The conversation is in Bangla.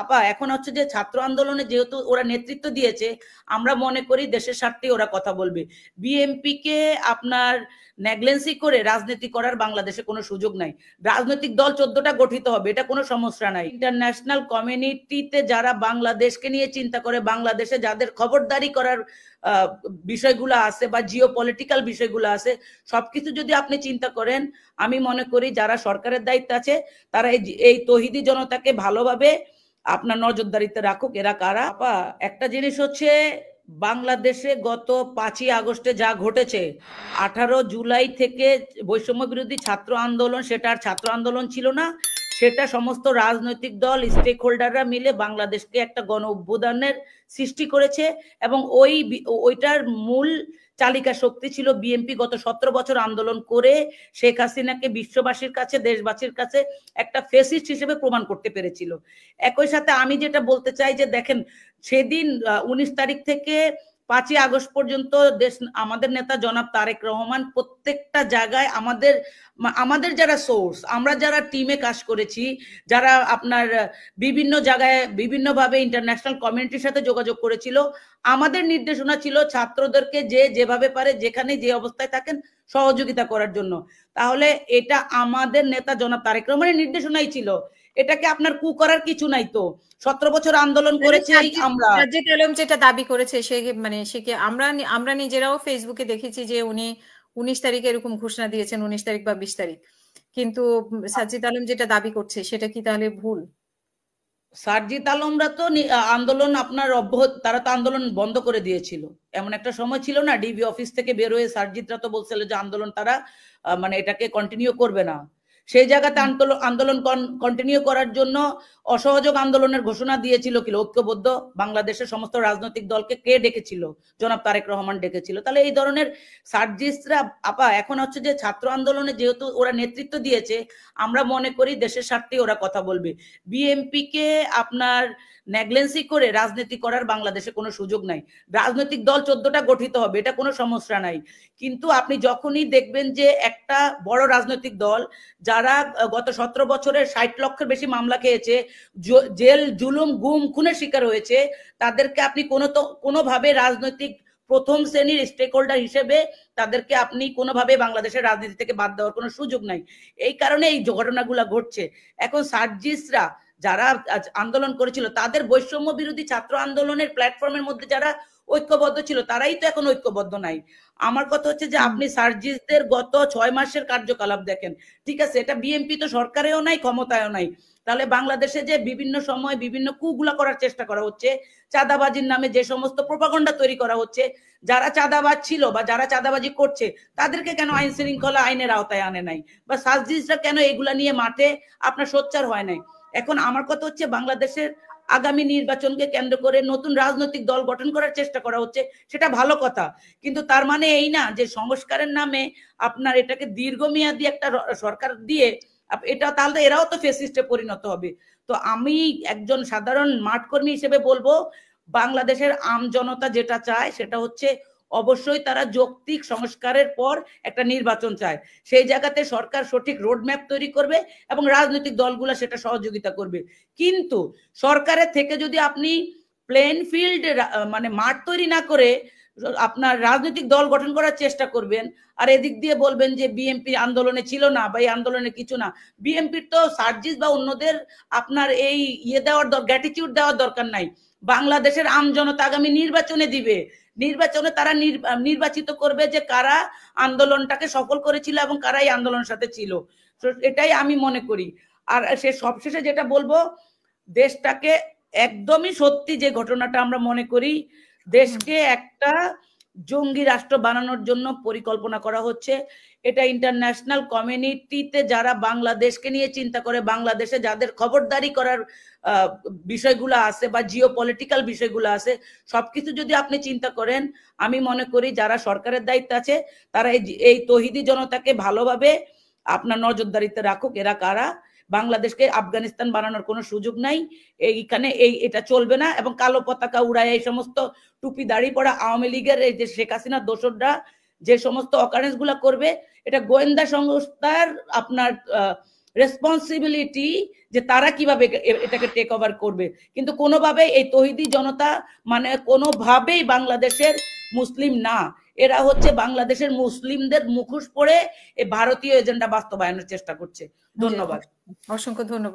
আপা এখন হচ্ছে যে ছাত্র আন্দোলনে যেহেতু ওরা নেতৃত্ব দিয়েছে, আমরা মনে করি দেশের স্বার্থে ওরা কথা বলবে। বিএনপি কে আপনার নেগলেন্সি করে রাজনীতি করার বাংলাদেশে কোনো সুযোগ নাই। রাজনৈতিক দল 14টা গঠিত হবে, এটা কোনো সমস্যা নাই। ইন্টারন্যাশনাল কমিউনিটিতে যারা বাংলাদেশকে নিয়ে চিন্তা করে, বাংলাদেশে যাদের খবরদারি করার বিষয়গুলো আছে বা জিও পলিটিক্যাল বিষয়গুলো আছে, সবকিছু যদি আপনি চিন্তা করেন, আমি মনে করি যারা সরকারের দায়িত্ব আছে তারা এই তৌহিদি জনতাকে ভালোভাবে আপনার নজরদারিতে রাখুক। এরা কারা? আপা একটা জিনিস হচ্ছে, বাংলাদেশে গত 5ই আগস্টে যা ঘটেছে, 18 জুলাই থেকে বৈষম্য বিরোধী ছাত্র আন্দোলন, সেটা আর ছাত্র আন্দোলন ছিল না, সেটা সমস্ত রাজনৈতিক দল স্টেক হোল্ডাররা মিলে বাংলাদেশকে একটা গণ অভ্যুত্থানের সৃষ্টি করেছে। এবং ওইটার মূল চালিকা শক্তি ছিল বিএনপি। গত 17 বছর আন্দোলন করে শেখ হাসিনাকে বিশ্ববাসীর কাছে, দেশবাসীর কাছে একটা ফেসিস্ট হিসেবে প্রমাণ করতে পেরেছিল। একই সাথে আমি যেটা বলতে চাই যে দেখেন, সেদিন 19 তারিখ থেকে 5ই আগস্ট পর্যন্ত আমাদের নেতা জনাব তারেক রহমান প্রত্যেকটা জায়গায় আমাদের যারা সোর্স, আমরা যারা টিমে কাজ করেছি, যারা আপনার বিভিন্ন জায়গায় বিভিন্নভাবে ইন্টারন্যাশনাল কমিউনিটির সাথে যোগাযোগ করেছিল, আমাদের নির্দেশনা ছিল ছাত্রদেরকে যেভাবে পারে, যেখানে যে অবস্থায় থাকেন, সহযোগিতা করার জন্য। তাহলে এটা আমাদের নেতা জনাব তারেক রহমানের নির্দেশনাই ছিল। এটাকে আপনার কু করার কিছু নাই। তো 17 বছর আন্দোলন করেছে আমরা। সাজ্জাদ আলম যেটা দাবি করেছে, সে কি আমরা নিজেরাও ফেসবুকে দেখেছি যে উনি 19 তারিখে এরকম ঘোষণা দিয়েছেন, 19 তারিখ বা 20 তারিখ। কিন্তু সাজ্জাদ আলম যেটা দাবি করছে সেটা কি তাহলে ভুল? সারজিৎ আলমরা তো আন্দোলন আপনার তারা তো আন্দোলন বন্ধ করে দিয়েছিল। এমন একটা সময় ছিল না, ডিবি অফিস থেকে বের হয়ে সারজিৎরা তো বলছিল যে আন্দোলন তারা মানে এটাকে কন্টিনিউ করবে না। সেই জায়গাতে আন্দোলন কন্টিনিউ করার জন্য অসহযোগ আন্দোলনের ঘোষণা দিয়েছিল কি ঐক্যবদ্ধ বাংলাদেশের সমস্ত রাজনৈতিক দলকে কে ডেকেছিল? জনাব তারেক রহমান ডেকেছিল। তাহলে এই ধরনের সার্জিস্টরা আপা এখন হচ্ছে যে ছাত্র আন্দোলনে যেহেতু ওরা নেতৃত্ব দিয়েছে, আমরা মনে করি দেশের স্বার্থে ওরা কথা বলবে। বিএনপি কে আপনার নেগলেন্সি করে রাজনীতি করার বাংলাদেশে কোনো সুযোগ নাই। রাজনৈতিক দল 14টা গঠিত হবে, এটা কোনো সমস্যা নাই। কিন্তু আপনি যখনই দেখবেন যে একটা বড় রাজনৈতিক দল যারা গত 17 বছরে 60 লক্ষের বেশি মামলা খেয়েছে, জেল জুলুম গুম খুনের শিকার হয়েছে, তাদেরকে আপনি কোনোভাবে রাজনৈতিক প্রথম শ্রেণীর স্টেক হোল্ডার হিসেবে তাদেরকে আপনি কোনোভাবে বাংলাদেশের রাজনীতি থেকে বাদ দেওয়ার কোনো সুযোগ নাই। এই কারণে এই ঘটনাগুলো ঘটছে। এখন সার্জিসরা যারা আন্দোলন করেছিল, তাদের বৈষম্য বিরোধী ছাত্র আন্দোলনের প্ল্যাটফর্মের মধ্যে যারা ঐক্যবদ্ধ ছিল, তারাই তো এখন ঐক্যবদ্ধ নাই। আমার কথা হচ্ছে যে আপনি সার্জিসদের গত 6 মাসের কার্যকলাপ দেখেন। ঠিক আছে, এটা বিএনপি তো সরকারেও নাই, ক্ষমতায়ও নাই। তাহলে বাংলাদেশে যে বিভিন্ন সময় বিভিন্ন কুগুলা করার চেষ্টা করা হচ্ছে, চাঁদাবাজির নামে যে সমস্ত প্রপাগন্ডা তৈরি করা হচ্ছে, যারা চাঁদাবাজ ছিল বা যারা চাঁদাবাজি করছে তাদেরকে কেন আইন শৃঙ্খলা আইনের আওতায় আনে নাই? বা সার্জিসরা কেন এগুলা নিয়ে মাঠে আপনার সোচ্চার হয় নাই? এখন আমার কথা হচ্ছে বাংলাদেশের আগামী নির্বাচনকে কেন্দ্র করে নতুন রাজনৈতিক দল গঠন করার চেষ্টা করা হচ্ছে, সেটা ভালো কথা। কিন্তু তার মানে এই না যে সংস্কারের নামে আপনার এটাকে দীর্ঘমেয়াদী একটা সরকার দিয়ে এটা, তাহলে এরাও তো ফেসিস্টে পরিণত হবে। তো আমি একজন সাধারণ মাঠকর্মী হিসেবে বলবো, বাংলাদেশের আম জনতা যেটা চায় সেটা হচ্ছে অবশ্যই তারা যৌক্তিক সংস্কারের পর একটা নির্বাচন চায়। সেই জায়গাতে সরকার সঠিক রোডম্যাপ তৈরি করবে এবং রাজনৈতিক দলগুলো সেটা সহযোগিতা করবে। কিন্তু সরকারের থেকে যদি আপনি প্লেন ফিল্ড মানে মাঠ তৈরি না করে আপনার রাজনৈতিক দল গঠন করার চেষ্টা করবেন, আর এদিক দিয়ে বলবেন যে বিএনপি আন্দোলনে ছিল না বা এই আন্দোলনে কিছু না, বিএনপির তো সার্জিস বা অন্যদের আপনার এই দেওয়ার গ্র্যাটিটিউড দেওয়ার দরকার নাই। বাংলাদেশের আম জনতা আগামী নির্বাচনে দিবে, নির্বাচনে তারা নির্বাচিত করবে যে কারা আন্দোলনটাকে সফল করেছিল এবং কারা এই আন্দোলনের সাথে ছিল। এটাই আমি মনে করি। আর সে সবশেষে যেটা বলবো, দেশটাকে একদমই সত্যি যে ঘটনাটা আমরা মনে করি, দেশকে একটা জঙ্গি রাষ্ট্র বানানোর জন্য পরিকল্পনা করা হচ্ছে। এটা ইন্টারন্যাশনাল কমিউনিটিতে যারা বাংলাদেশকে নিয়ে চিন্তা করে, বাংলাদেশে যাদের খবরদারি করার বিষয়গুলো আছে বা জিও পলিটিক্যাল বিষয়গুলো আছে, সবকিছু যদি আপনি চিন্তা করেন, আমি মনে করি যারা সরকারের দায়িত্ব আছে তারা এই তৌহিদি জনতাকে ভালোভাবে আপনার নজরদারিতে রাখুক। এরা কারা? বাংলাদেশকে আফগানিস্তান বানানোর কোনো সুযোগ নাই। এইখানে এটা চলবে না। এবং কালো পতাকা উড়ায় এই সমস্ত টুপি দাড়ি পড়া আওয়ামী লীগের এই যে শেখ হাসিনার দোসররা যে সমস্ত অকারেন্স গুলা করবে, এটা গোয়েন্দা সংস্থার আপনার রেসপন্সিবিলিটি যে তারা কিভাবে এটাকে টেক ওভার করবে। কিন্তু কোনোভাবে এই তৌহিদি জনতা মানে কোনোভাবেই বাংলাদেশের মুসলিম না, এরা হচ্ছে বাংলাদেশের মুসলিমদের মুখোশ পরে এই ভারতীয় এজেন্ডা বাস্তবায়নের চেষ্টা করছে। ধন্যবাদ। অসংখ্য ধন্যবাদ।